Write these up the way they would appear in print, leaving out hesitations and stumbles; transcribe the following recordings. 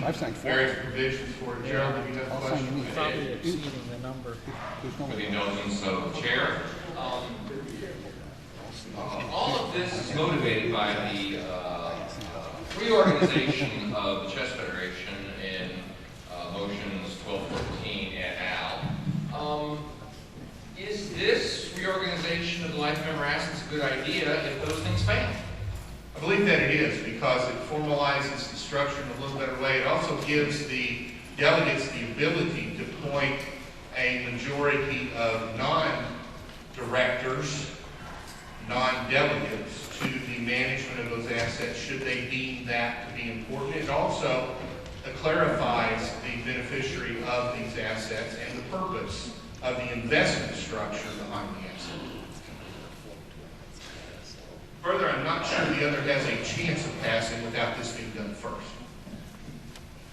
I've signed 4. various provisions for it. Gerald, do you have a I'll sign question? any. Probably exceeding the number. There's no With the indulgence of the chair. All of this is motivated by the reorganization of the Chess Federation in motions 1214 et al. Is this reorganization of the life member assets a good idea if those things fail? I believe that it is, because it formalizes the structure in a little better way. It also gives the delegates the ability to appoint a majority of non-directors, non-delegates to the management of those assets should they deem that to be important. It also clarifies the beneficiary of these assets and the purpose of the investment structure behind the asset. Further, I'm not sure the other has a chance of passing without this being done first.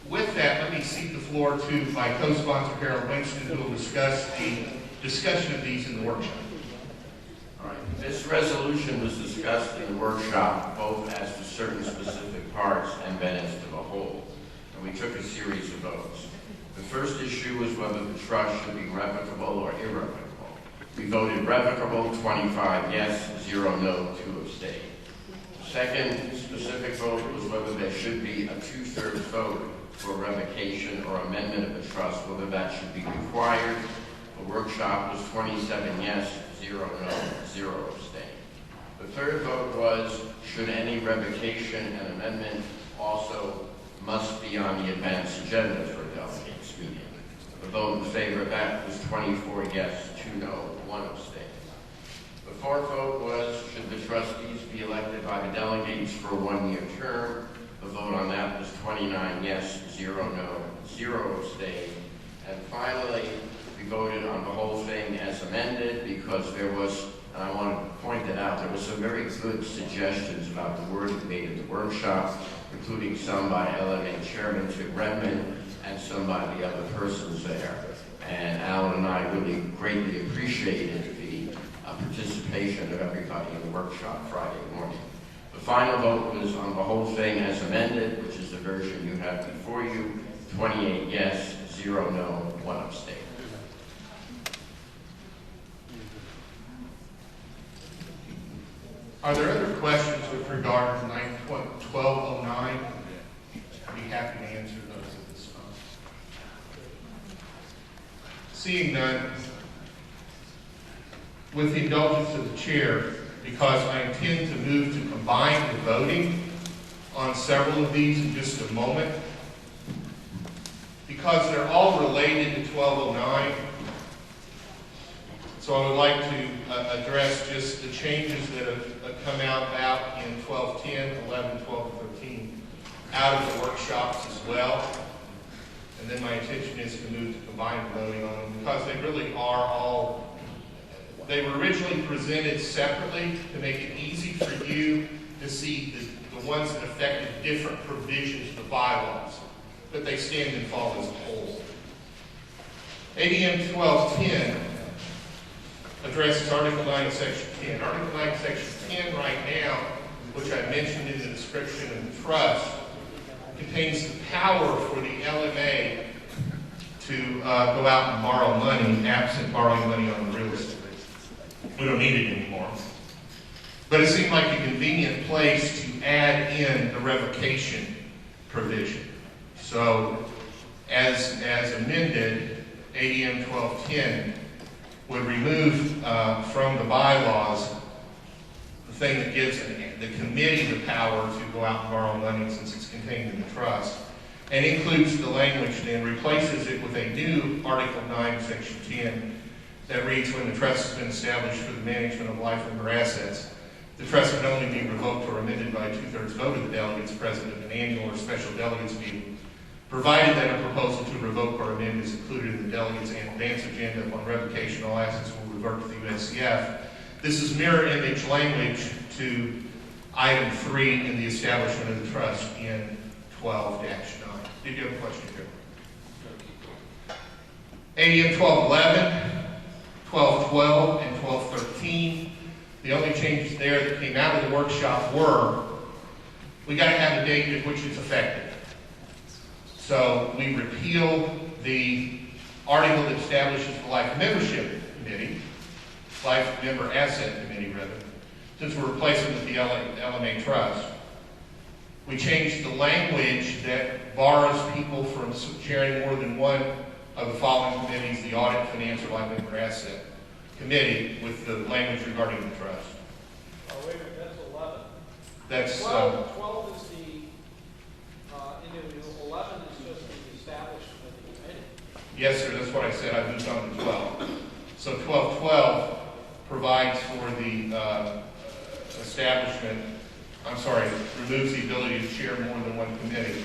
With that, let me cede the floor to my co-sponsor, Harold Winston, who will discuss the discussion of these in the workshop. All right. This resolution was discussed in the workshop, both as to certain specific parts and then as to the whole. And we took a series of votes. The first issue was whether the trust should be revocable or irrevocable. We voted revocable, 25 yes, 0 no, 2 abstain. The second specific vote was whether there should be a 2/3 vote for revocation or amendment of the trust, whether that should be required. The workshop was 27 yes, 0 no, 0 abstain. The third vote was, should any revocation and amendment also must be on the advance agenda for a delegates meeting. The vote in favor of that was 24 yes, 2 no, 1 abstain. The fourth vote was, should the trustees be elected by the delegates for a 1-year term. The vote on that was 29 yes, 0 no, 0 abstain. And finally, we voted on the whole thing as amended because there was, and I want to point that out, there were some very good suggestions about the wording made at the workshop, including some by LMA Chairman Tim Redmond and some by the other persons there. And Alan and I really greatly appreciated the participation of everybody in the workshop Friday morning. The final vote was on the whole thing as amended, which is the version you have before you, 28 yes, 0 no, 1 abstain. Are there other questions with regard to 1209? I'd be happy to answer those at this time. Seeing none, with the indulgence of the chair, because I intend to move to combine the voting on several of these in just a moment, because they're all related to 1209, so I would like to address just the changes that have come out in 1210, 11, 12, and 13 out of the workshops as well. And then my intention is to move to combine the voting on them because they really are all, they were originally presented separately to make it easy for you to see the ones that affected different provisions of the bylaws, but they stand and fall as a whole. ADM 1210 addresses Article 9, Section 10. Article 9, Section 10 right now, which I mentioned in the description of the trust, contains the power for the LMA to go out and borrow money, absent borrowing money on the real estate. We don't need it anymore. But it seemed like a convenient place to add in the revocation provision. So, as amended, ADM 1210 would remove from the bylaws the thing that gives the committee the power to go out and borrow money since it's contained in the trust, and includes the language and replaces it with a new Article 9, Section 10 that reads, when the trust has been established for the management of life member assets, the trust can only be revoked or amended by a 2/3 vote of the delegates present at an annual or special delegates meeting, provided that a proposal to revoke or amend is included in the delegates' advance agenda. Upon revocation, all assets will revert to the USCF. This is mirror image language to item 3 in the establishment of the trust in 12-9. Did you have a question here? ADM 1211, 1212, and 1213. The only changes there that came out of the workshop were, we got to have a date at which it's effective. So we repealed the article that establishes the Life Membership Committee, Life Member Asset Committee, rather, since we're replacing with the LMA Trust. We changed the language that bars people from chairing more than one of the following committees: the Audit, Finance, or Life Member Asset Committee, with the language regarding the trust. Oh, wait a minute, that's 11. That's 12 is the individual, 11 is just the establishment of the committee. yes, sir. That's what I said. I moved on to 12. So 1212 provides for the establishment. I'm sorry, removes the ability to chair more than one committee.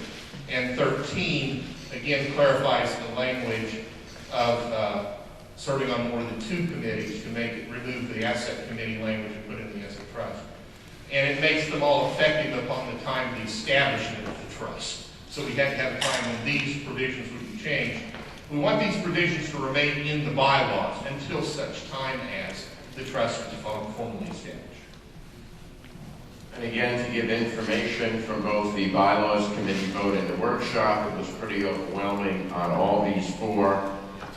And 13 again clarifies the language of serving on more than two committees to remove the asset committee language and put in the asset trust. And it makes them all effective upon the time of the establishment of the trust. So we had to have a time when these provisions would be changed. We want these provisions to remain in the bylaws until such time as the trust is formally established. And again, to give information from both the bylaws committee vote and the workshop, it was pretty overwhelming on all these four.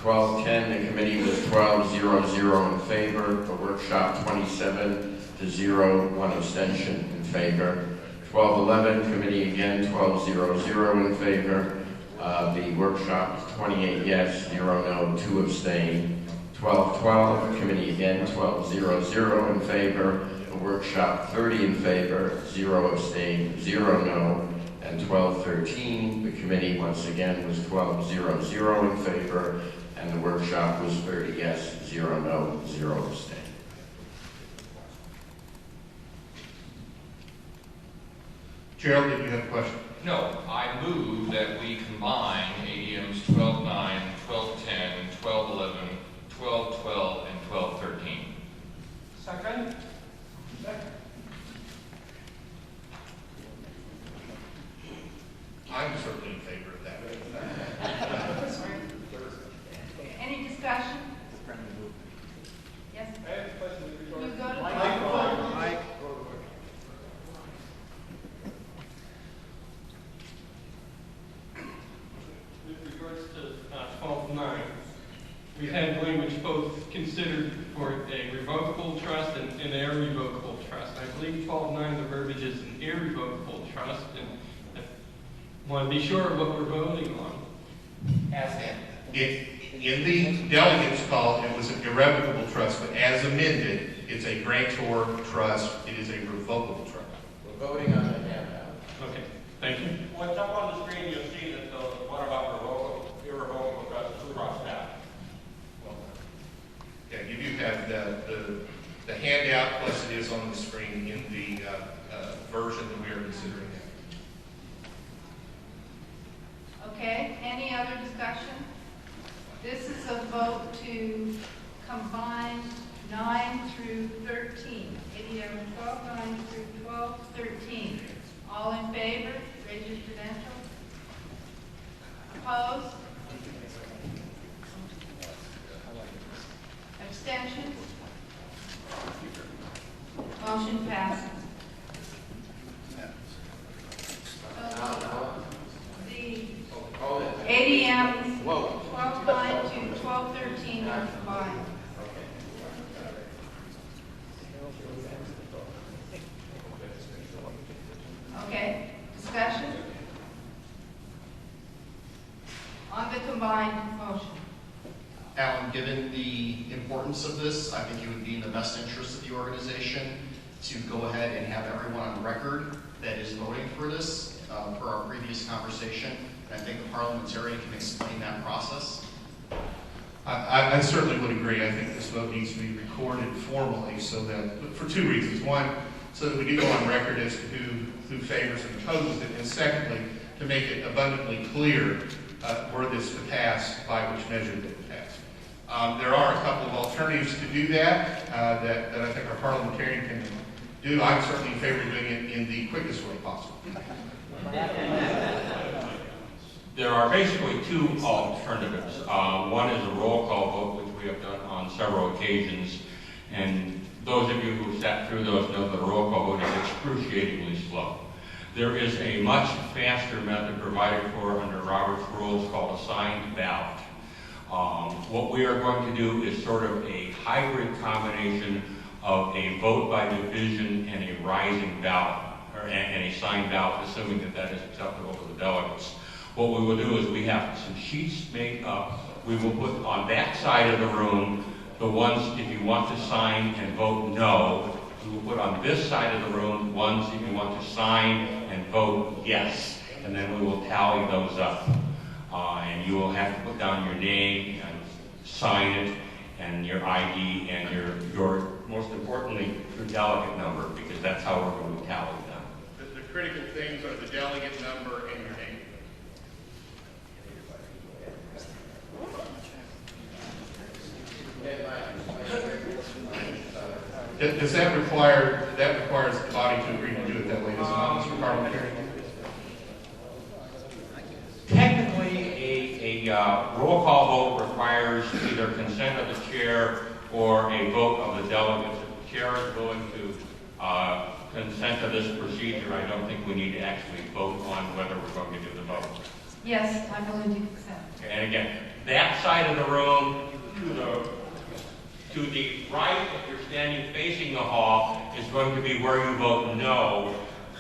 1210, the committee was 12-0-0 in favor. The workshop 27-0, 1 abstention in favor. 1211, committee again 12-0-0 in favor. The workshop 28 yes, 0 no, 2 abstain. 1212, committee again 12-0-0 in favor. The workshop 30 in favor, 0 abstain, 0 no. And 1213, the committee once again was 12-0-0 in favor. And the workshop was 30 yes, 0 no, 0 abstain. Gerald, did you have a question? No, I move that we combine ADMs 12-9, 12-10, 12-11, 12-12, and 12-13. Second? I'm certainly in favor of that. Any discussion? Yes? I have a question with Can you regard go to the microphone. microphone? With regards to 12-9, we had language both considered for a revocable trust and an irrevocable trust. I believe 12-9, the verbiage is an irrevocable trust, and I want to be sure of what we're voting on. In the delegates call, it was an irrevocable trust, but as amended, it's a grantor trust. It is a revocable trust. We're voting on the handout. Okay, thank you. What's up on the screen, you'll see that the one about irrevocable trust is crossed out. Yeah, you do have the handout, plus it is on the screen in the version that we are considering. Okay, any other discussion? This is a vote to combine 9 through 13. ADM 12-9 through 12-13. All in favor? Raise your credential. Opposed? Abstentions? Motion passes. The ADMs 12-9 to 12-13 are combined. Okay, discussion? On the combined motion. Alan, given the importance of this, I think it would be in the best interest of the organization to go ahead and have everyone on record that is voting for this per our previous conversation. And I think the parliamentarian can explain that process. I certainly would agree. I think this vote needs to be recorded formally so that, for two reasons. One, so that we do go on record as to who favors and opposes it. And secondly, to make it abundantly clear were this to pass, by which measure it would pass. There are a couple of alternatives to do that, that I think our parliamentarian can do. I'm certainly in favor of doing it in the quickest way possible. There are basically two alternatives. One is a roll call vote, which we have done on several occasions. And those of you who sat through those know that a roll call vote is excruciatingly slow. There is a much faster method provided for under Robert's rules called a signed ballot. What we are going to do is sort of a hybrid combination of a vote by division and a rising ballot, and a signed ballot, assuming that that is acceptable to the delegates. What we will do is we have some sheets made up. We will put on that side of the room the ones if you want to sign and vote no. We will put on this side of the room ones if you want to sign and vote yes. And then we will tally those up. And you will have to put down your name and sign it, and your ID, and your most importantly, your delegate number, because that's how we're going to tally them. The critical things are the delegate number and your name. Does that require, that requires the body to agree to do it that way, does it not, Mr. Parliamentary? Technically, a roll call vote requires either consent of the chair or a vote of the delegates. If the chair is willing to consent to this procedure, I don't think we need to actually vote on whether we're going to do the vote. Yes, I'm willing to consent. And again, that side of the room, to the right, if you're standing facing the hall, is going to be where you vote no.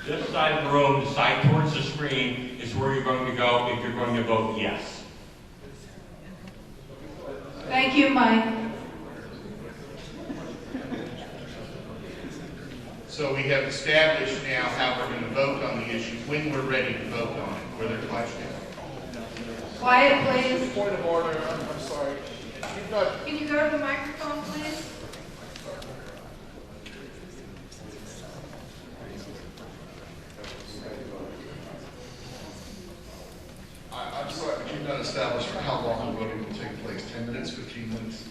This side of the room, the side towards the screen, is where you're going to go if you're going to vote yes. Thank you, Mike. So we have established now how we're going to vote on the issue, when we're ready to vote on it. Were there questions? Quiet, please. Point of order, I'm sorry. You've got Can you go to the microphone, please? I'm sorry, but you've not established for how long the voting will take place, 10 minutes, 15 minutes?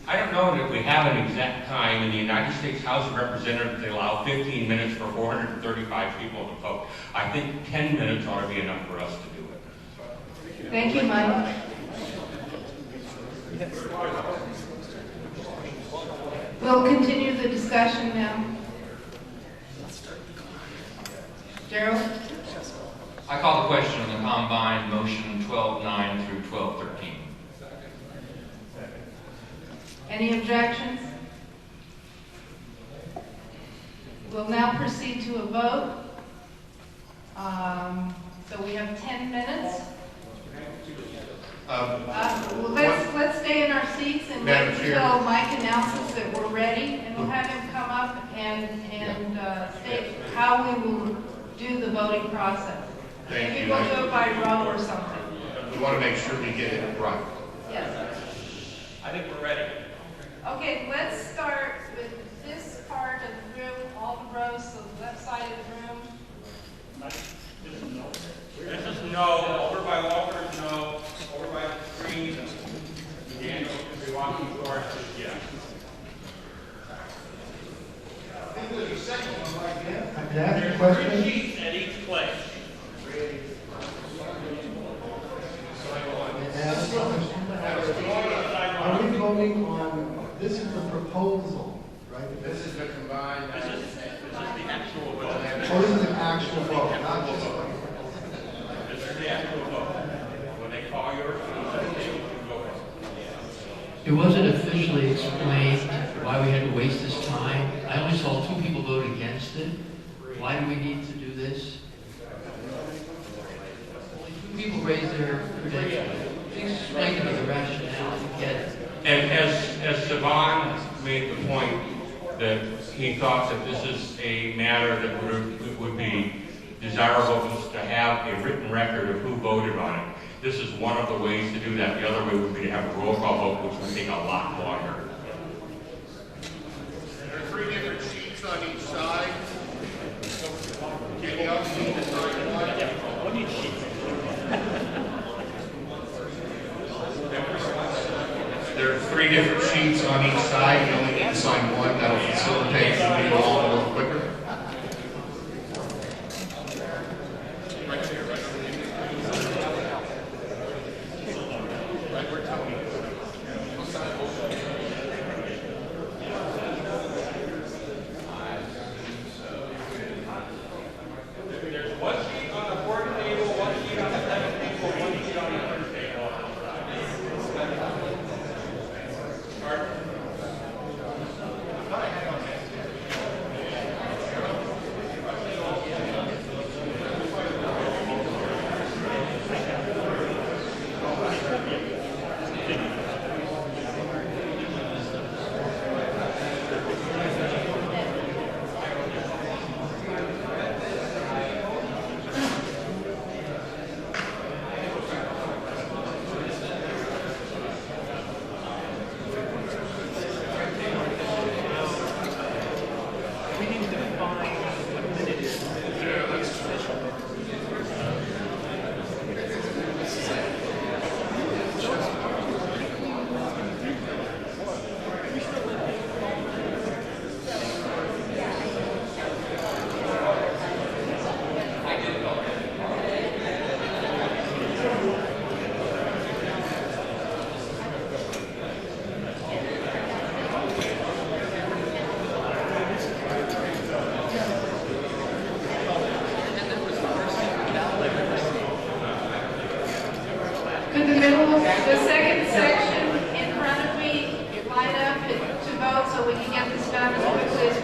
I don't know that we have an exact time. In the United States House of Representatives, they allow 15 minutes for 435 people to vote. I think 10 minutes ought to be enough for us to do it. Thank you, Mike. We'll continue the discussion now. Gerald? I call the question on the combined motion 12-9 through 12-13. Any objections? We'll now proceed to a vote. So we have 10 minutes. Well, let's stay in our seats and wait until Mike announces that we're ready, and we'll have him come up and state how we will do the voting process. Thank you. Maybe we'll do it by row or something. We want to make sure we get it right. Yes. I think we're ready. Okay, let's start with this part of the room, all the rows, so the left side of the room. This is no. Over by Walker's no. Over by the screen. And if we walk towards it, yes. I think there's a second one right here. Can I ask a question? 3 sheets at each place. Are we voting on, this is the proposal, right? This is the combined. This is the actual vote. Oh, this is an actual vote, not just. This is the actual vote. When they call yours, you go. It wasn't officially explained why we had to waste this time. I only saw 2 people vote against it. Why do we need to do this? Only 2 people raised their credentials. Please explain to me the rationale to get it. And as Sivan made the point that he thought that this is a matter that would be desirable to have a written record of who voted on it. This is one of the ways to do that. The other way would be to have a roll call vote, which would take a lot longer. There are 3 different sheets on each side. Can you all see the sign one? There are 3 different sheets on each side. You only need to sign one. That'll facilitate the meeting along a little quicker.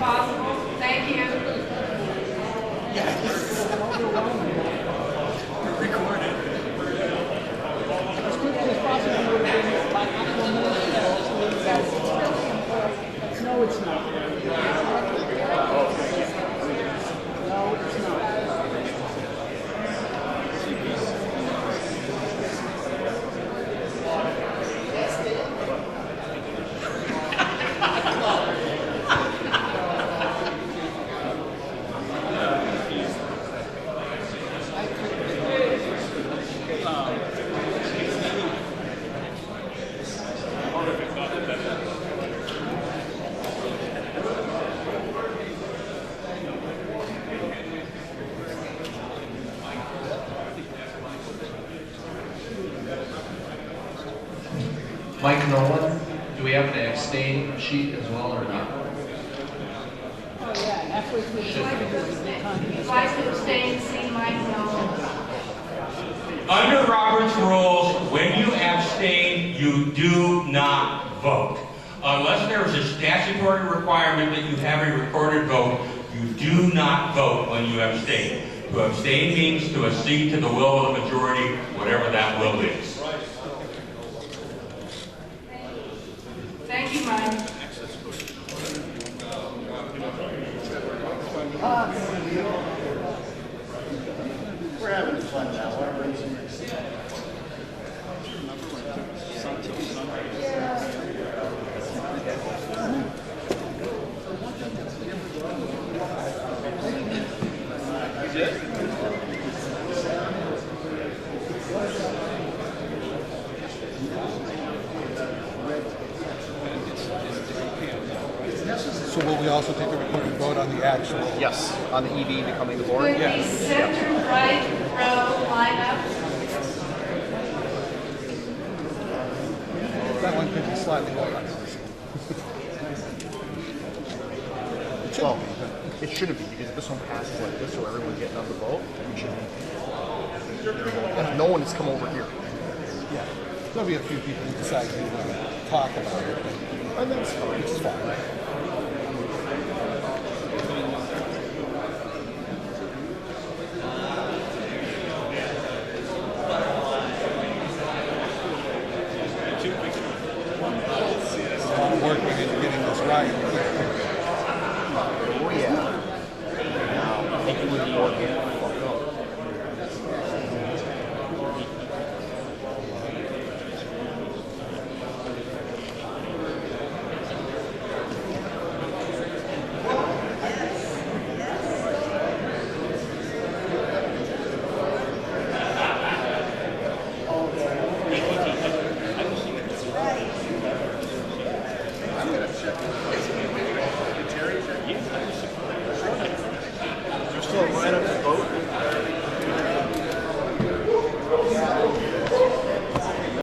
possible. Thank you. As quickly as possible would have been by actual minutes. No, it's not. No, it's not. Mike Nolan, do we have an abstain sheet as well or not? Oh, yeah, halfway through the If you'd like to abstain, see Mike Nolan. Under Robert's rules, when you abstain, you do not vote. Unless there is a statutory requirement that you have a recorded vote, you do not vote when you abstain. To abstain means to accede to the will of the majority, whatever that will is. Thank you, Mike. We're having fun now. So will we also take a recorded vote on the actual? Yes, on the EV becoming the board. Would the center right row line up? That one could be slightly more. Well, it shouldn't be, because if this one passes like this, so everyone getting on the vote, we should be. And no one has come over here. Yeah, there'll be a few people who decide to talk about it, And that's fine. which is fine. A lot of work went into getting this right.